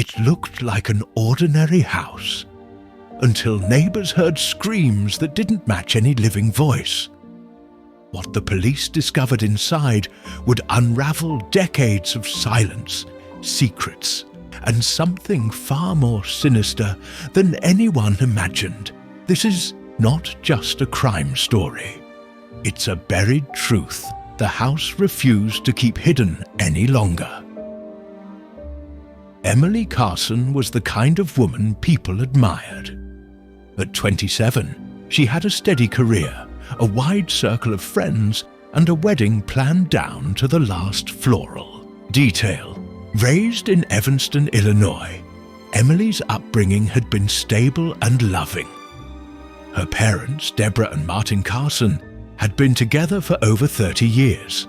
It looked like an ordinary house, until neighbors heard screams that didn't match any living voice. What the police discovered inside would unravel decades of silence, secrets, and something far more sinister than anyone imagined. This is not just a crime story. It's a buried truth the house refused to keep hidden any longer. Emily Carson was the kind of woman people admired. At 27, she had a steady career, a wide circle of friends, and a wedding planned down to the last floral detail. Raised in Evanston, Illinois, Emily's upbringing had been stable and loving. Her parents, Deborah and Martin Carson, had been together for over 30 years.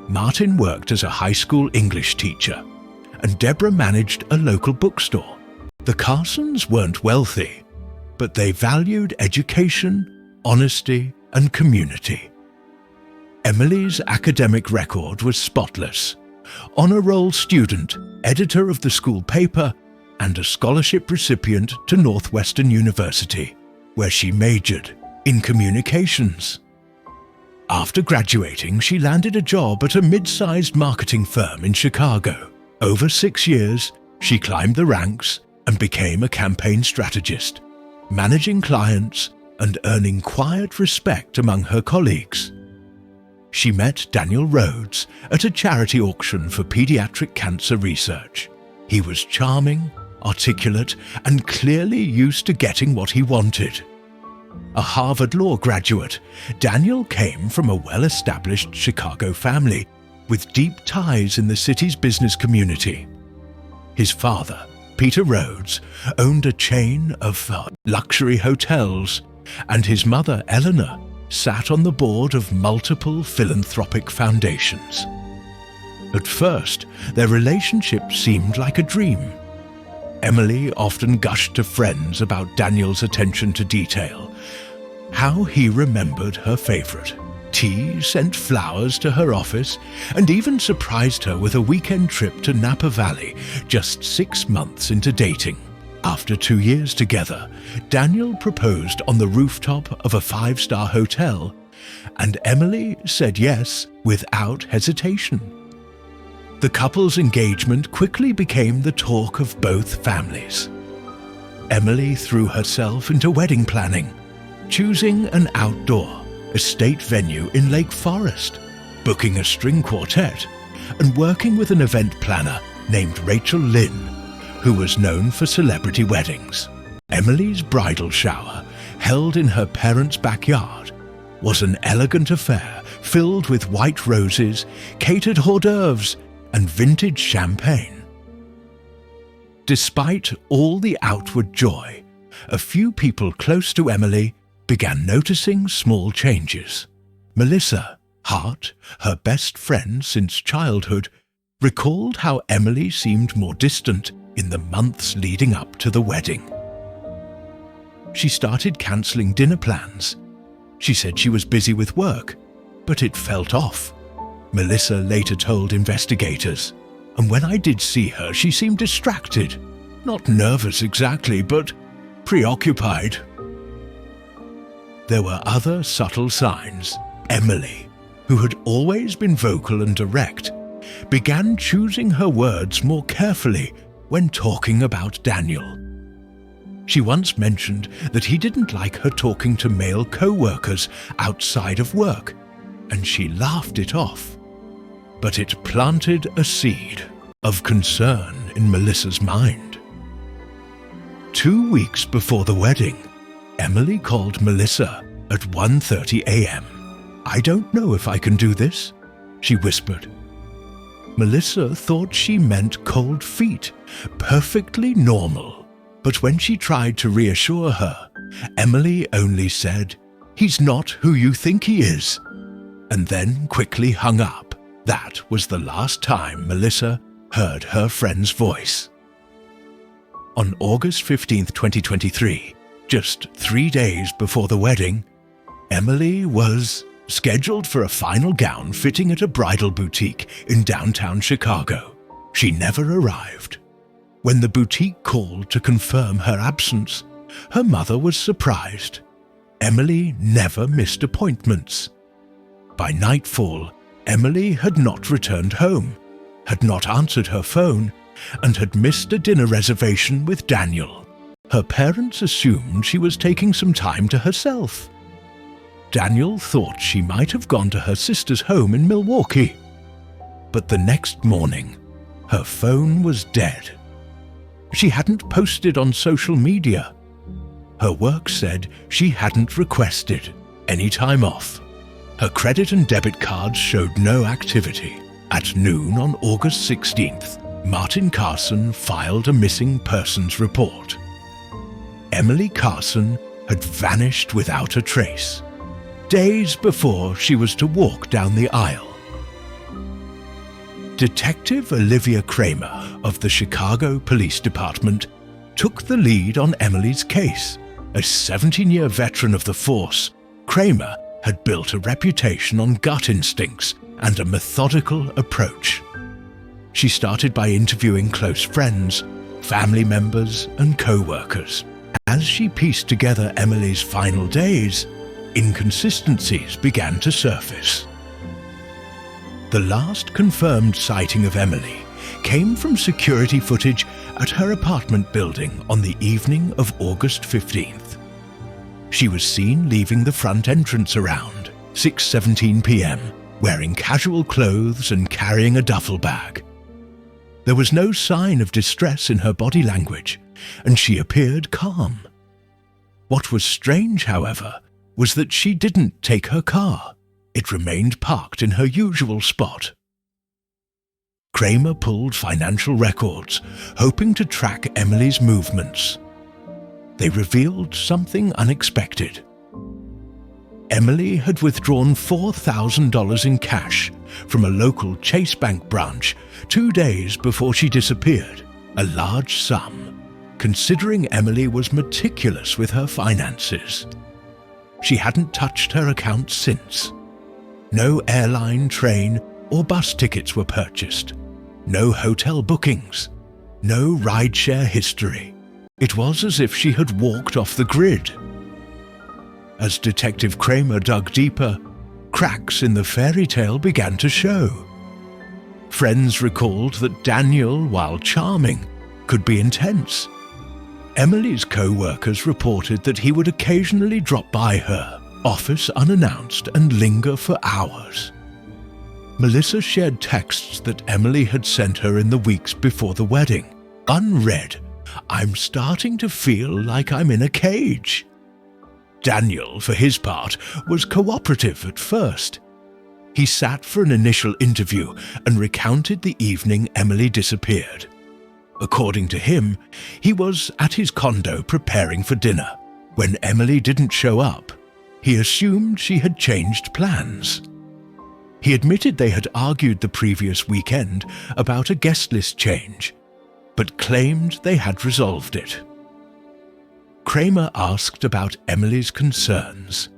Martin worked as a high school English teacher, and Deborah managed a local bookstore. The Carsons weren't wealthy, but they valued education, honesty, and community. Emily's academic record was spotless. Honor roll student, editor of the school paper, and a scholarship recipient to Northwestern University, where she majored in communications. After graduating, she landed a job at a mid-sized marketing firm in Chicago. Over 6 years, she climbed the ranks and became a campaign strategist, managing clients and earning quiet respect among her colleagues. She met Daniel Rhodes at a charity auction for pediatric cancer research. He was charming, articulate, and clearly used to getting what he wanted. A Harvard Law graduate, Daniel came from a well-established Chicago family with deep ties in the city's business community. His father, Peter Rhodes, owned a chain of luxury hotels, and his mother, Eleanor, sat on the board of multiple philanthropic foundations. At first, their relationship seemed like a dream. Emily often gushed to friends about Daniel's attention to detail, how he remembered her favorite tea, sent flowers to her office, and even surprised her with a weekend trip to Napa Valley just 6 months into dating. After 2 years together, Daniel proposed on the rooftop of a 5-star hotel, and Emily said yes without hesitation. The couple's engagement quickly became the talk of both families. Emily threw herself into wedding planning, choosing an outdoor, estate venue in Lake Forest, booking a string quartet, and working with an event planner named Rachel Lynn, who was known for celebrity weddings. Emily's bridal shower, held in her parents' backyard, was an elegant affair filled with white roses, catered hors d'oeuvres, and vintage champagne. Despite all the outward joy, a few people close to Emily began noticing small changes. Melissa Hart, her best friend since childhood, recalled how Emily seemed more distant in the months leading up to the wedding. She started cancelling dinner plans. She said she was busy with work, but it felt off. Melissa later told investigators, and when I did see her, she seemed distracted. Not nervous exactly, but preoccupied. There were other subtle signs. Emily, who had always been vocal and direct, began choosing her words more carefully when talking about Daniel. She once mentioned that he didn't like her talking to male co-workers outside of work, and she laughed it off. But it planted a seed of concern in Melissa's mind. 2 weeks before the wedding, Emily called Melissa at 1:30 a.m. "I don't know if I can do this," she whispered. Melissa thought she meant cold feet, perfectly normal. But when she tried to reassure her, Emily only said, "He's not who you think he is," and then quickly hung up. That was the last time Melissa heard her friend's voice. On August 15, 2023, just 3 days before the wedding, Emily was scheduled for a final gown fitting at a bridal boutique in downtown Chicago. She never arrived. When the boutique called to confirm her absence, her mother was surprised. Emily never missed appointments. By nightfall, Emily had not returned home, had not answered her phone, and had missed a dinner reservation with Daniel. Her parents assumed she was taking some time to herself. Daniel thought she might have gone to her sister's home in Milwaukee. But the next morning, her phone was dead. She hadn't posted on social media. Her work said she hadn't requested any time off. Her credit and debit cards showed no activity. At noon on August 16th, Martin Carson filed a missing persons report. Emily Carson had vanished without a trace, days before she was to walk down the aisle. Detective Olivia Kramer of the Chicago Police Department took the lead on Emily's case. A 17-year veteran of the force, Kramer had built a reputation on gut instincts and a methodical approach. She started by interviewing close friends, family members, and co-workers. As she pieced together Emily's final days, inconsistencies began to surface. The last confirmed sighting of Emily came from security footage at her apartment building on the evening of August 15th. She was seen leaving the front entrance around 6:17 p.m., wearing casual clothes and carrying a duffel bag. There was no sign of distress in her body language, and she appeared calm. What was strange, however, was that she didn't take her car. It remained parked in her usual spot. Kramer pulled financial records, hoping to track Emily's movements. They revealed something unexpected. Emily had withdrawn $4,000 in cash from a local Chase Bank branch 2 days before she disappeared, a large sum, considering Emily was meticulous with her finances. She hadn't touched her account since. No airline, train, or bus tickets were purchased. No hotel bookings. No rideshare history. It was as if she had walked off the grid. As Detective Kramer dug deeper, cracks in the fairy tale began to show. Friends recalled that Daniel, while charming, could be intense. Emily's co-workers reported that he would occasionally drop by her office unannounced and linger for hours. Melissa shared texts that Emily had sent her in the weeks before the wedding. Unread, "I'm starting to feel like I'm in a cage." Daniel, for his part, was cooperative at first. He sat for an initial interview and recounted the evening Emily disappeared. According to him, he was at his condo preparing for dinner. When Emily didn't show up, he assumed she had changed plans. He admitted they had argued the previous weekend about a guest list change, but claimed they had resolved it. Kramer asked about Emily's concerns,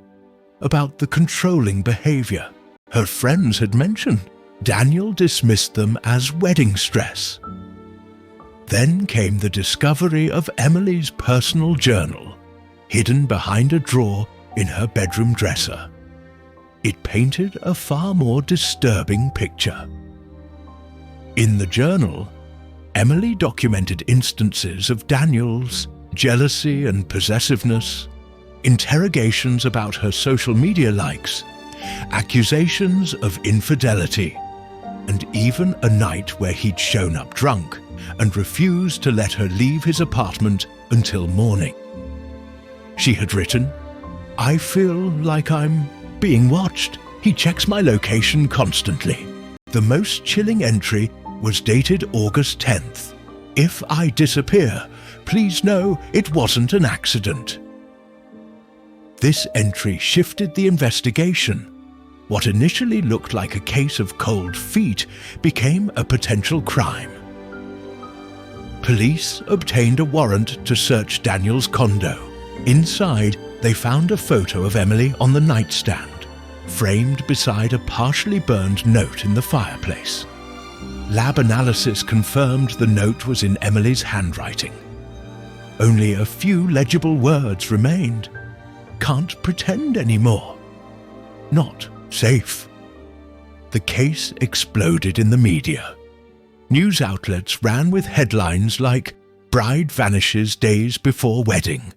about the controlling behavior her friends had mentioned. Daniel dismissed them as wedding stress. Then came the discovery of Emily's personal journal, hidden behind a drawer in her bedroom dresser. It painted a far more disturbing picture. In the journal, Emily documented instances of Daniel's jealousy and possessiveness, interrogations about her social media likes, accusations of infidelity, and even a night where he'd shown up drunk and refused to let her leave his apartment until morning. She had written, "I feel like I'm being watched. He checks my location constantly." The most chilling entry was dated August 10th. "If I disappear, please know it wasn't an accident." This entry shifted the investigation. What initially looked like a case of cold feet became a potential crime. Police obtained a warrant to search Daniel's condo. Inside, they found a photo of Emily on the nightstand, framed beside a partially burned note in the fireplace. lab analysis confirmed the note was in Emily's handwriting. Only a few legible words remained. Can't pretend anymore. Not safe. The case exploded in the media. News outlets ran with headlines like "Bride vanishes days before wedding"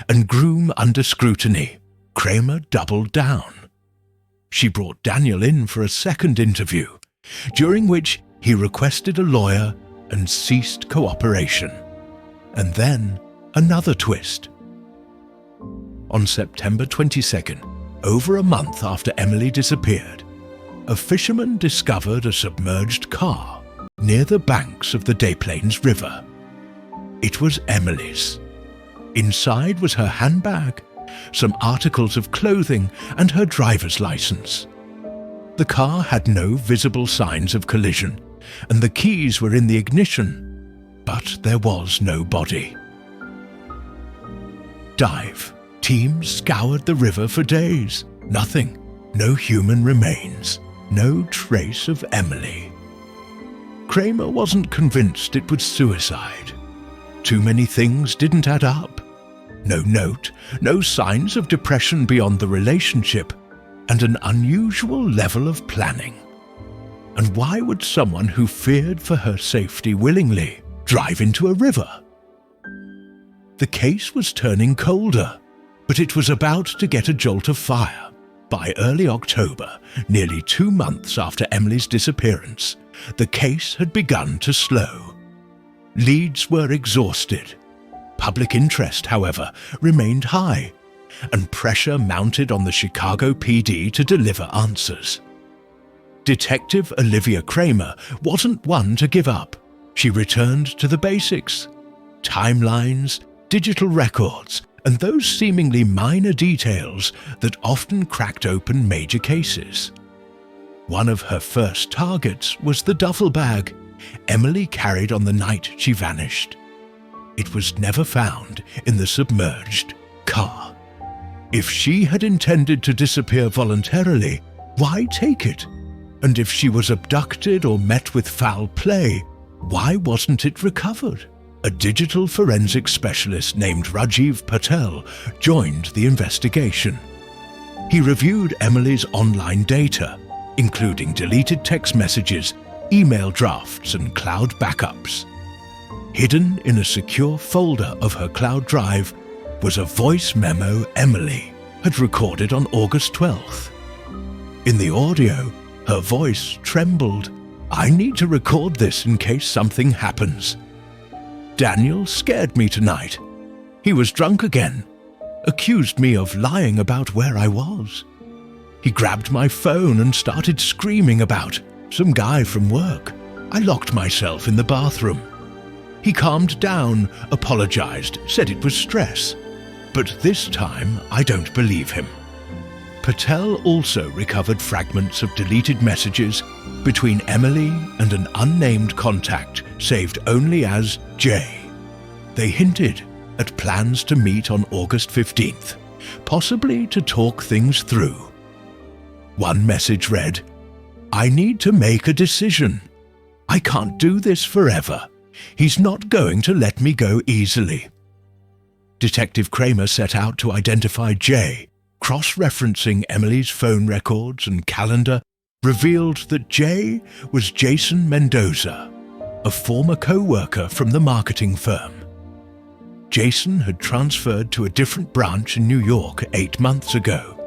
and "Groom under scrutiny. Kramer doubled down." She brought Daniel in for a second interview, during which he requested a lawyer and ceased cooperation. And then another twist. On September 22nd, over a month after Emily disappeared, a fisherman discovered a submerged car near the banks of the Des Plaines River. It was Emily's. Inside was her handbag, some articles of clothing, and her driver's license. The car had no visible signs of collision, and the keys were in the ignition, but there was no body. Dive. Teams scoured the river for days. Nothing. No human remains. No trace of Emily. Kramer wasn't convinced it was suicide. Too many things didn't add up. No note, no signs of depression beyond the relationship, and an unusual level of planning. And why would someone who feared for her safety willingly drive into a river? The case was turning colder, but it was about to get a jolt of fire. By early October, nearly 2 months after Emily's disappearance, the case had begun to slow. Leads were exhausted. Public interest, however, remained high, and pressure mounted on the Chicago PD to deliver answers. Detective Olivia Kramer wasn't one to give up. She returned to the basics: timelines, digital records, and those seemingly minor details that often cracked open major cases. One of her first targets was the duffel bag Emily carried on the night she vanished. It was never found in the submerged car. If she had intended to disappear voluntarily, why take it? And if she was abducted or met with foul play, why wasn't it recovered? A digital forensic specialist named Rajiv Patel joined the investigation. He reviewed Emily's online data, including deleted text messages, email drafts, and cloud backups. Hidden in a secure folder of her cloud drive was a voice memo Emily had recorded on August 12th. In the audio, her voice trembled. "I need to record this in case something happens. Daniel scared me tonight. He was drunk again, accused me of lying about where I was. He grabbed my phone and started screaming about some guy from work. I locked myself in the bathroom. He calmed down, apologized, said it was stress. But this time, I don't believe him." Patel also recovered fragments of deleted messages between Emily and an unnamed contact saved only as J. They hinted at plans to meet on August 15th, possibly to talk things through. One message read, "I need to make a decision. I can't do this forever. He's not going to let me go easily." Detective Kramer set out to identify J. Cross-referencing Emily's phone records and calendar revealed that J was Jason Mendoza, a former co-worker from the marketing firm. Jason had transferred to a different branch in New York 8 months ago.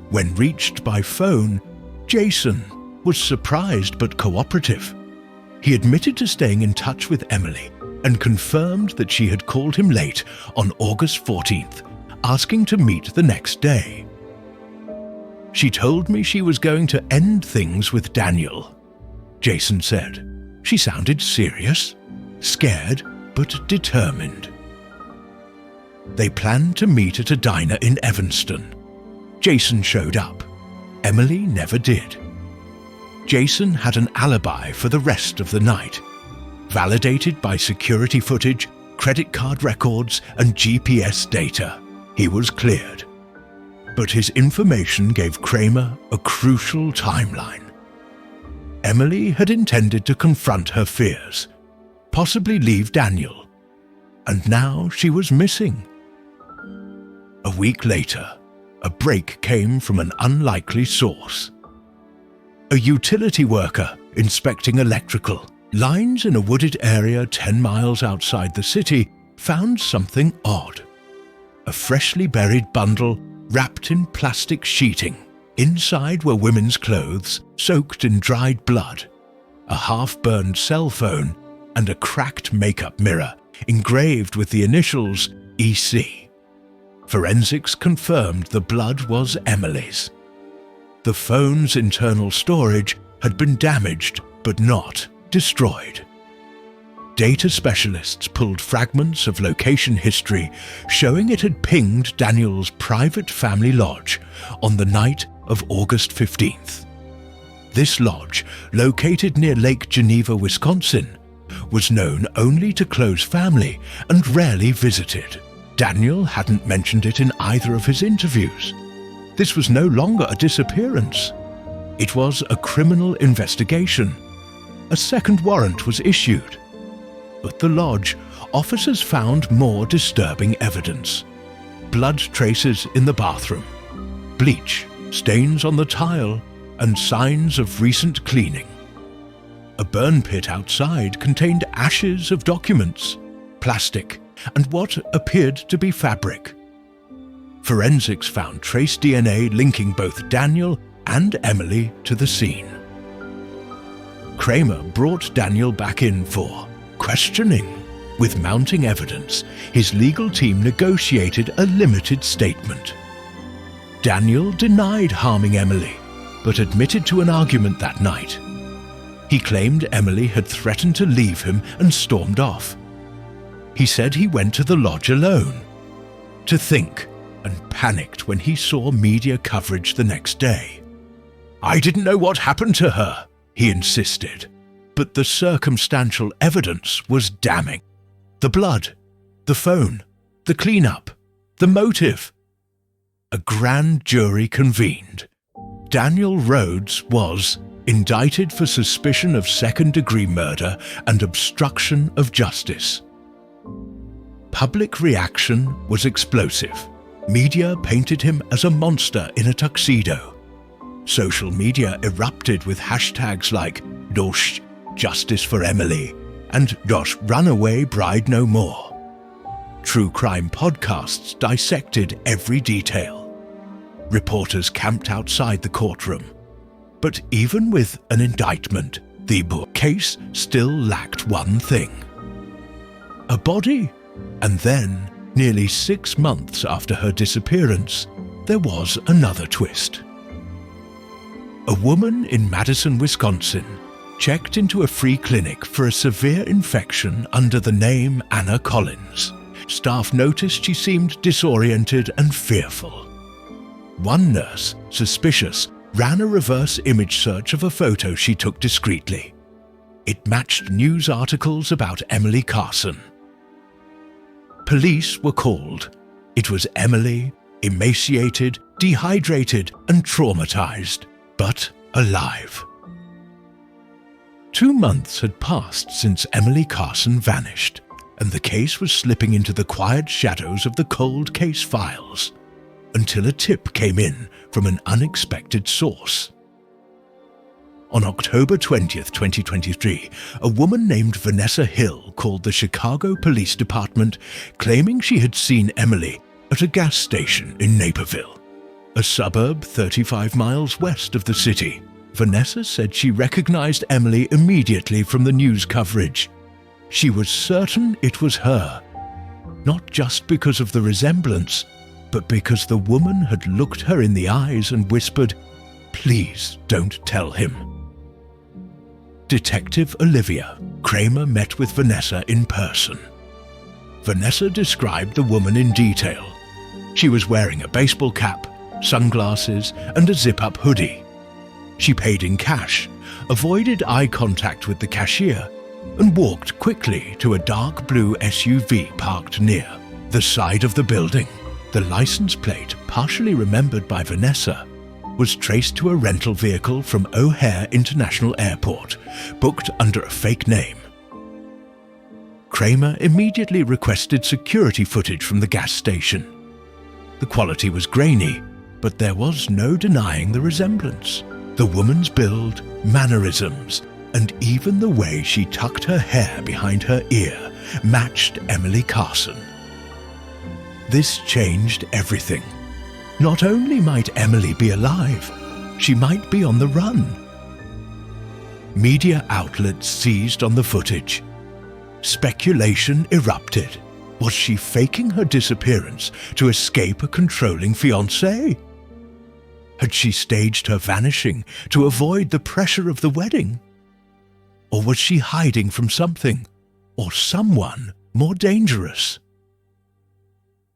When reached by phone, Jason was surprised but cooperative. He admitted to staying in touch with Emily and confirmed that she had called him late on August 14th, asking to meet the next day. "She told me she was going to end things with Daniel," Jason said. "She sounded serious, scared, but determined." They planned to meet at a diner in Evanston. Jason showed up. Emily never did. Jason had an alibi for the rest of the night, validated by security footage, credit card records, and GPS data. He was cleared. But his information gave Kramer a crucial timeline. Emily had intended to confront her fears, possibly leave Daniel, and now she was missing. A week later, a break came from an unlikely source. A utility worker inspecting electrical lines in a wooded area 10 miles outside the city found something odd. A freshly buried bundle wrapped in plastic sheeting. Inside were women's clothes soaked in dried blood, a half-burned cell phone, and a cracked makeup mirror engraved with the initials EC. Forensics confirmed the blood was Emily's. The phone's internal storage had been damaged but not destroyed. Data specialists pulled fragments of location history showing it had pinged Daniel's private family lodge on the night of August 15th. This lodge, located near Lake Geneva, Wisconsin, was known only to close family and rarely visited. Daniel hadn't mentioned it in either of his interviews. This was no longer a disappearance. It was a criminal investigation. A second warrant was issued. At the lodge, officers found more disturbing evidence. Blood traces in the bathroom, bleach, stains on the tile, and signs of recent cleaning. A burn pit outside contained ashes of documents, plastic, and what appeared to be fabric. Forensics found trace DNA linking both Daniel and Emily to the scene. Kramer brought Daniel back in for questioning. With mounting evidence, his legal team negotiated a limited statement. Daniel denied harming Emily, but admitted to an argument that night. He claimed Emily had threatened to leave him and stormed off. He said he went to the lodge alone to think, and panicked when he saw media coverage the next day. "I didn't know what happened to her," he insisted, but the circumstantial evidence was damning. The blood, the phone, the cleanup, the motive. A grand jury convened. Daniel Rhodes was indicted for suspicion of second-degree murder and obstruction of justice. Public reaction was explosive. Media painted him as a monster in a tuxedo. Social media erupted with hashtags like "Dosh, Justice for Emily," and "Dosh, Runaway Bride No More." True crime podcasts dissected every detail. Reporters camped outside the courtroom. But even with an indictment, the case still lacked one thing: a body. And then, nearly 6 months after her disappearance, there was another twist. A woman in Madison, Wisconsin, checked into a free clinic for a severe infection under the name Anna Collins. Staff noticed she seemed disoriented and fearful. One nurse, suspicious, ran a reverse image search of a photo she took discreetly. It matched news articles about Emily Carson. Police were called. It was Emily, emaciated, dehydrated, and traumatized, but alive. 2 months had passed since Emily Carson vanished, and the case was slipping into the quiet shadows of the cold case files, until a tip came in from an unexpected source. On October 20th, 2023, a woman named Vanessa Hill called the Chicago Police Department claiming she had seen Emily at a gas station in Naperville, a suburb 35 miles west of the city. Vanessa said she recognized Emily immediately from the news coverage. She was certain it was her, not just because of the resemblance, but because the woman had looked her in the eyes and whispered, "Please don't tell him." Detective Olivia Kramer met with Vanessa in person. Vanessa described the woman in detail. She was wearing a baseball cap, sunglasses, and a zip-up hoodie. She paid in cash, avoided eye contact with the cashier, and walked quickly to a dark blue SUV parked near the side of the building. The license plate, partially remembered by Vanessa, was traced to a rental vehicle from O'Hare International Airport, booked under a fake name. Kramer immediately requested security footage from the gas station. The quality was grainy, but there was no denying the resemblance. The woman's build, mannerisms, and even the way she tucked her hair behind her ear matched Emily Carson. This changed everything. Not only might Emily be alive, she might be on the run. Media outlets seized on the footage. Speculation erupted. Was she faking her disappearance to escape a controlling fiancé? Had she staged her vanishing to avoid the pressure of the wedding? Or was she hiding from something or someone more dangerous?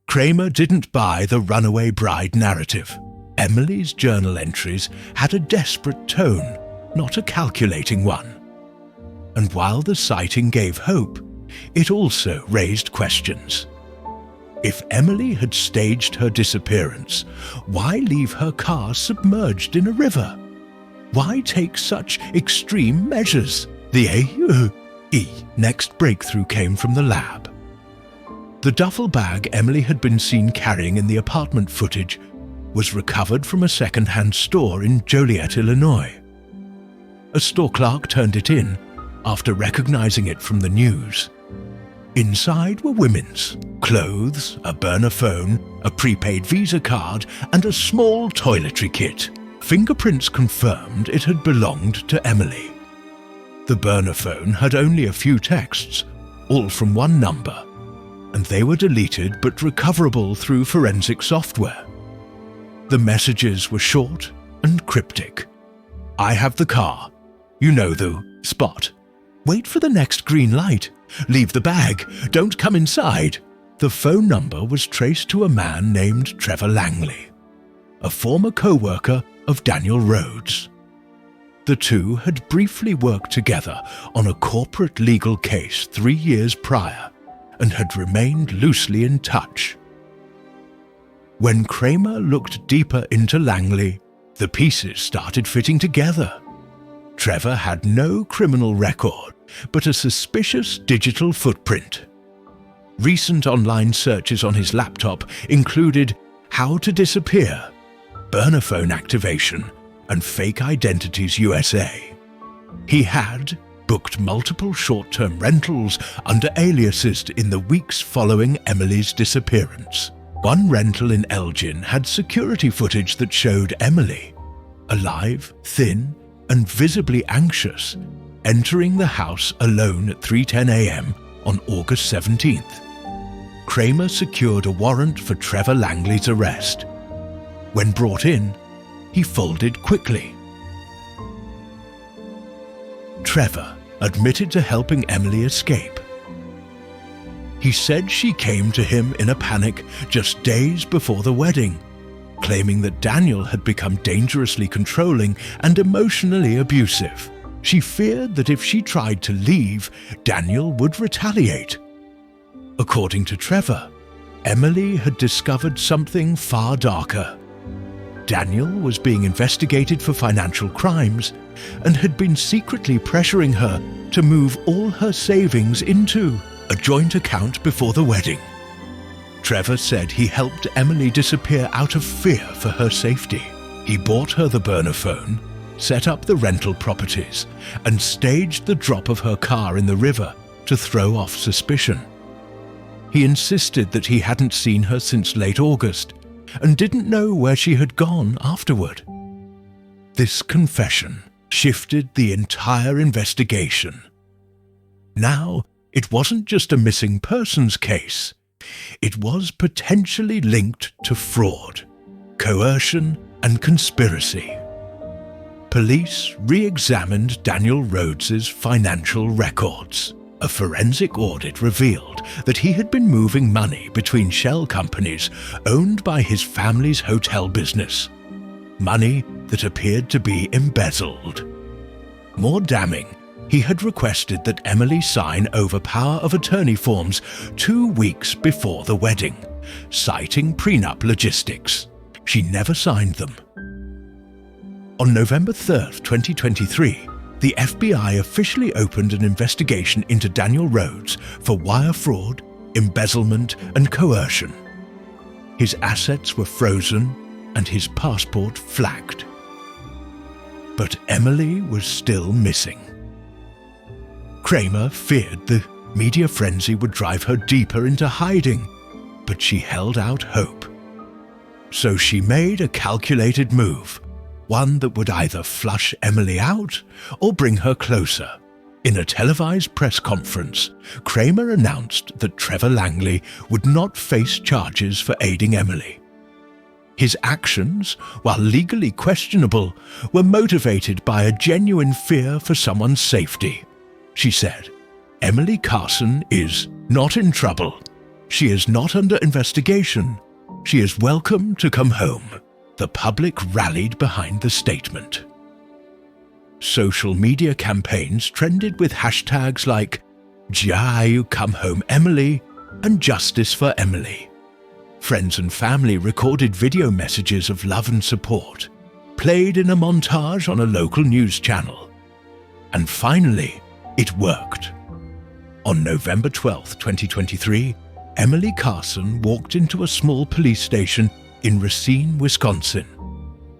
Kramer didn't buy the runaway bride narrative. Emily's journal entries had a desperate tone, not a calculating one. And while the sighting gave hope, it also raised questions. If Emily had staged her disappearance, why leave her car submerged in a river? Why take such extreme measures? The next breakthrough came from the lab. The duffel bag Emily had been seen carrying in the apartment footage was recovered from a second-hand store in Joliet, Illinois. A store clerk turned it in after recognizing it from the news. Inside were women's clothes, a burner phone, a prepaid Visa card, and a small toiletry kit. Fingerprints confirmed it had belonged to Emily. The burner phone had only a few texts, all from one number, and they were deleted but recoverable through forensic software. The messages were short and cryptic. "I have the car. You know the spot. Wait for the next green light. Leave the bag. Don't come inside." The phone number was traced to a man named Trevor Langley, a former co-worker of Daniel Rhodes. The two had briefly worked together on a corporate legal case 3 years prior and had remained loosely in touch. When Kramer looked deeper into Langley, the pieces started fitting together. Trevor had no criminal record, but a suspicious digital footprint. Recent online searches on his laptop included how to disappear, burner phone activation, and fake identities USA. He had booked multiple short-term rentals under aliases in the weeks following Emily's disappearance. One rental in Elgin had security footage that showed Emily, alive, thin, and visibly anxious, entering the house alone at 3:10 a.m. on August 17th. Kramer secured a warrant for Trevor Langley's arrest. When brought in, he folded quickly. Trevor admitted to helping Emily escape. He said she came to him in a panic just days before the wedding, claiming that Daniel had become dangerously controlling and emotionally abusive. She feared that if she tried to leave, Daniel would retaliate. According to Trevor, Emily had discovered something far darker. Daniel was being investigated for financial crimes and had been secretly pressuring her to move all her savings into a joint account before the wedding. Trevor said he helped Emily disappear out of fear for her safety. He bought her the burner phone, set up the rental properties, and staged the drop of her car in the river to throw off suspicion. He insisted that he hadn't seen her since late August and didn't know where she had gone afterward. This confession shifted the entire investigation. Now, it wasn't just a missing persons case. It was potentially linked to fraud, coercion, and conspiracy. Police re-examined Daniel Rhodes's financial records. A forensic audit revealed that he had been moving money between shell companies owned by his family's hotel business. Money that appeared to be embezzled. More damning, he had requested that Emily sign over power of attorney forms 2 weeks before the wedding, citing prenup logistics. She never signed them. On November 3rd, 2023, the FBI officially opened an investigation into Daniel Rhodes for wire fraud, embezzlement, and coercion. His assets were frozen and his passport flagged. But Emily was still missing. Kramer feared the media frenzy would drive her deeper into hiding, but she held out hope. So she made a calculated move, one that would either flush Emily out or bring her closer. In a televised press conference, Kramer announced that Trevor Langley would not face charges for aiding Emily. His actions, while legally questionable, were motivated by a genuine fear for someone's safety. She said, "Emily Carson is not in trouble. She is not under investigation. She is welcome to come home." The public rallied behind the statement. Social media campaigns trended with hashtags like "Jai Come Home Emily" and "Justice for Emily." Friends and family recorded video messages of love and support, played in a montage on a local news channel. And finally, it worked. On November 12, 2023, Emily Carson walked into a small police station in Racine, Wisconsin.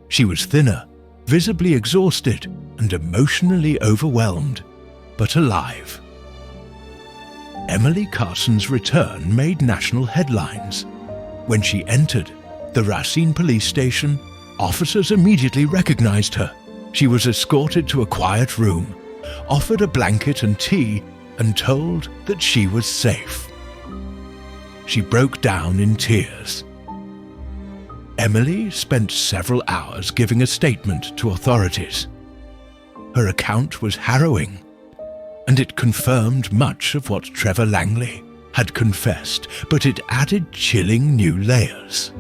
She was thinner, visibly exhausted, and emotionally overwhelmed, but alive. Emily Carson's return made national headlines. When she entered the Racine police station, officers immediately recognized her. She was escorted to a quiet room, offered a blanket and tea, and told that she was safe. She broke down in tears. Emily spent several hours giving a statement to authorities. Her account was harrowing, and it confirmed much of what Trevor Langley had confessed, but it added chilling new layers.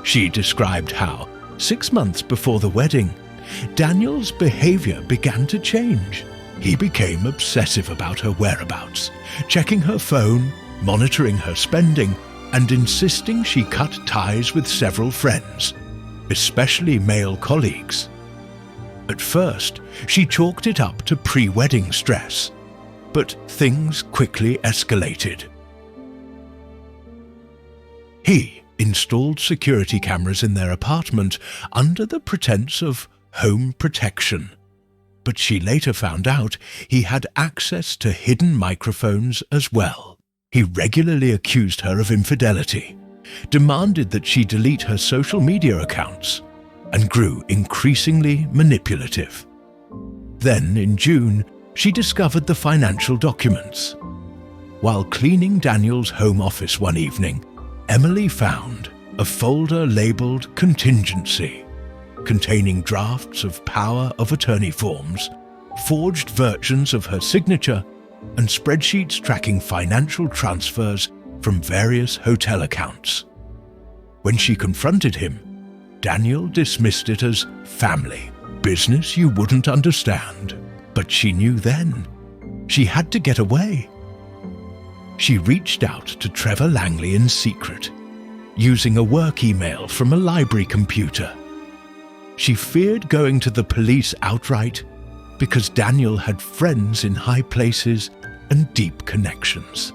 She described how, 6 months before the wedding, Daniel's behavior began to change. He became obsessive about her whereabouts, checking her phone, monitoring her spending, and insisting she cut ties with several friends, especially male colleagues. At first, she chalked it up to pre-wedding stress, but things quickly escalated. He installed security cameras in their apartment under the pretense of home protection, but she later found out he had access to hidden microphones as well. He regularly accused her of infidelity, demanded that she delete her social media accounts, and grew increasingly manipulative. Then, in June, she discovered the financial documents. While cleaning Daniel's home office one evening, Emily found a folder labeled Contingency, containing drafts of power of attorney forms, forged versions of her signature, and spreadsheets tracking financial transfers from various hotel accounts. When she confronted him, Daniel dismissed it as family, business you wouldn't understand. But she knew then she had to get away. She reached out to Trevor Langley in secret, using a work email from a library computer. She feared going to the police outright because Daniel had friends in high places and deep connections.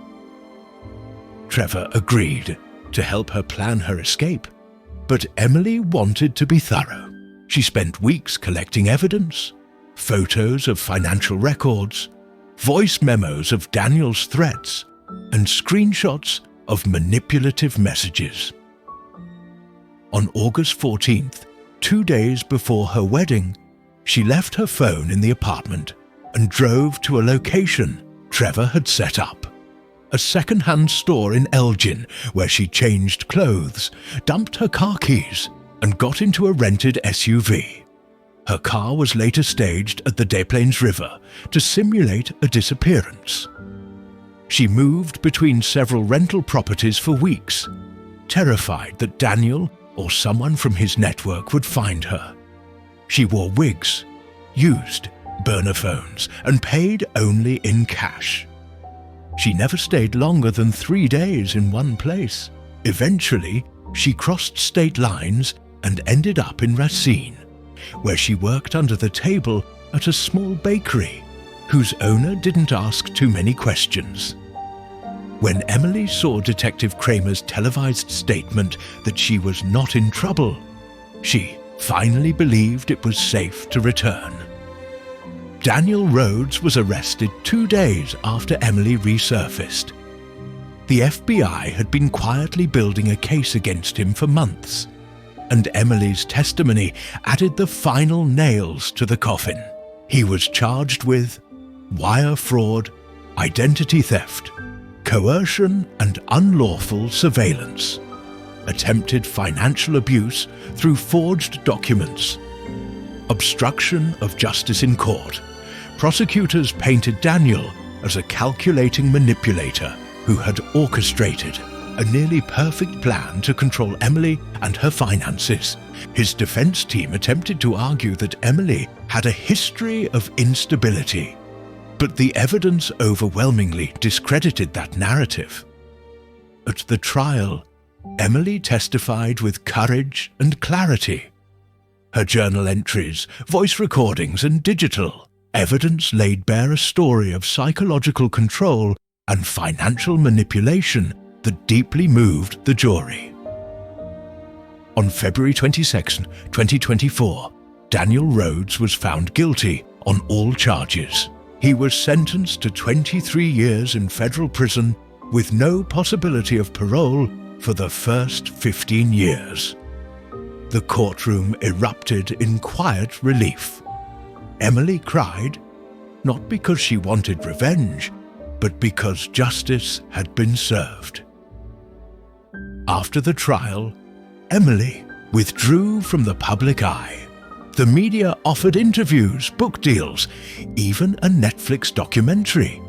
Trevor agreed to help her plan her escape, but Emily wanted to be thorough. She spent weeks collecting evidence, photos of financial records, voice memos of Daniel's threats, and screenshots of manipulative messages. On August 14th, 2 days before her wedding, she left her phone in the apartment and drove to a location Trevor had set up, a second-hand store in Elgin where she changed clothes, dumped her car keys, and got into a rented SUV. Her car was later staged at the Des Plaines River to simulate a disappearance. She moved between several rental properties for weeks, terrified that Daniel or someone from his network would find her. She wore wigs, used burner phones, and paid only in cash. She never stayed longer than 3 days in one place. Eventually, she crossed state lines and ended up in Racine, where she worked under the table at a small bakery, whose owner didn't ask too many questions. When Emily saw Detective Kramer's televised statement that she was not in trouble, she finally believed it was safe to return. Daniel Rhodes was arrested 2 days after Emily resurfaced. The FBI had been quietly building a case against him for months, and Emily's testimony added the final nails to the coffin. He was charged with wire fraud, identity theft, coercion and unlawful surveillance, attempted financial abuse through forged documents, obstruction of justice in court. Prosecutors painted Daniel as a calculating manipulator who had orchestrated a nearly perfect plan to control Emily and her finances. His defense team attempted to argue that Emily had a history of instability, but the evidence overwhelmingly discredited that narrative. At the trial, Emily testified with courage and clarity. Her journal entries, voice recordings, and digital evidence laid bare a story of psychological control and financial manipulation that deeply moved the jury. On February 22, 2024, Daniel Rhodes was found guilty on all charges. He was sentenced to 23 years in federal prison with no possibility of parole for the first 15 years. The courtroom erupted in quiet relief. Emily cried, not because she wanted revenge, but because justice had been served. After the trial, Emily withdrew from the public eye. The media offered interviews, book deals, even a Netflix documentary,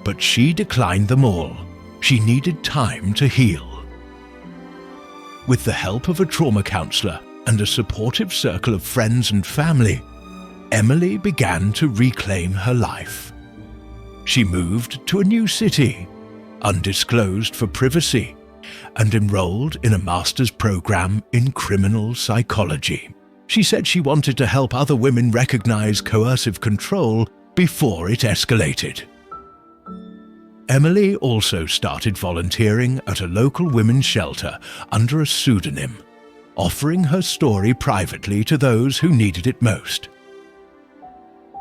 but she declined them all. She needed time to heal. With the help of a trauma counselor and a supportive circle of friends and family, Emily began to reclaim her life. She moved to a new city, undisclosed for privacy, and enrolled in a master's program in criminal psychology. She said she wanted to help other women recognize coercive control before it escalated. Emily also started volunteering at a local women's shelter under a pseudonym, offering her story privately to those who needed it most.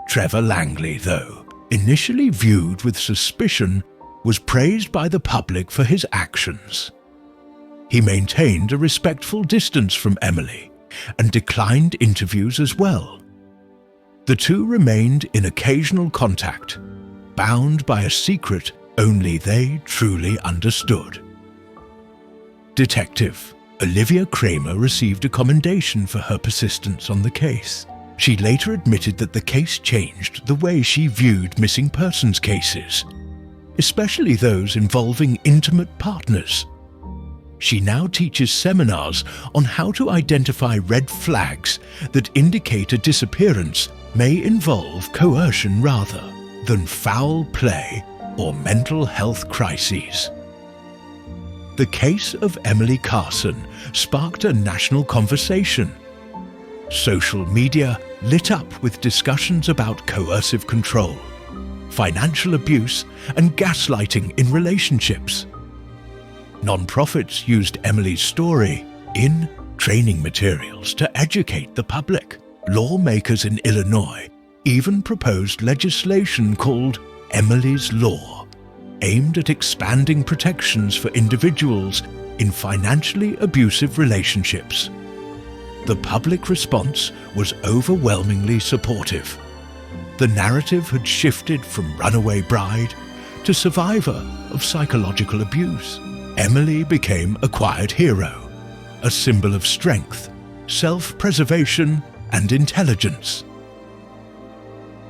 Trevor Langley, though, initially viewed with suspicion, was praised by the public for his actions. He maintained a respectful distance from Emily and declined interviews as well. The two remained in occasional contact, bound by a secret only they truly understood. Detective Olivia Kramer received a commendation for her persistence on the case. She later admitted that the case changed the way she viewed missing persons cases, especially those involving intimate partners. She now teaches seminars on how to identify red flags that indicate a disappearance may involve coercion rather than foul play or mental health crises. The case of Emily Carson sparked a national conversation. Social media lit up with discussions about coercive control, financial abuse, and gaslighting in relationships. Non-profits used Emily's story in training materials to educate the public. Lawmakers in Illinois even proposed legislation called Emily's Law, aimed at expanding protections for individuals in financially abusive relationships. The public response was overwhelmingly supportive. The narrative had shifted from runaway bride to survivor of psychological abuse. Emily became a quiet hero, a symbol of strength, self-preservation, and intelligence.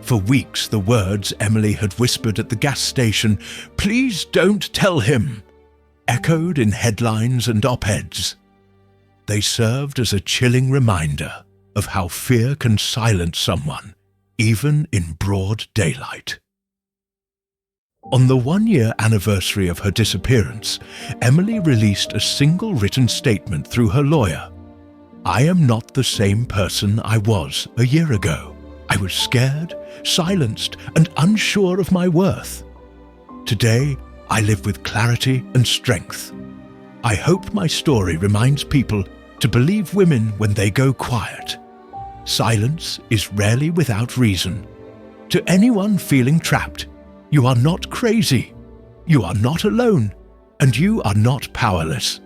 For weeks, the words Emily had whispered at the gas station, "Please don't tell him," echoed in headlines and op-eds. They served as a chilling reminder of how fear can silence someone, even in broad daylight. On the one-year anniversary of her disappearance, Emily released a single written statement through her lawyer. I am not the same person I was a year ago. I was scared, silenced, and unsure of my worth. Today, I live with clarity and strength. I hope my story reminds people to believe women when they go quiet. Silence is rarely without reason. To anyone feeling trapped, you are not crazy, you are not alone, and you are not powerless.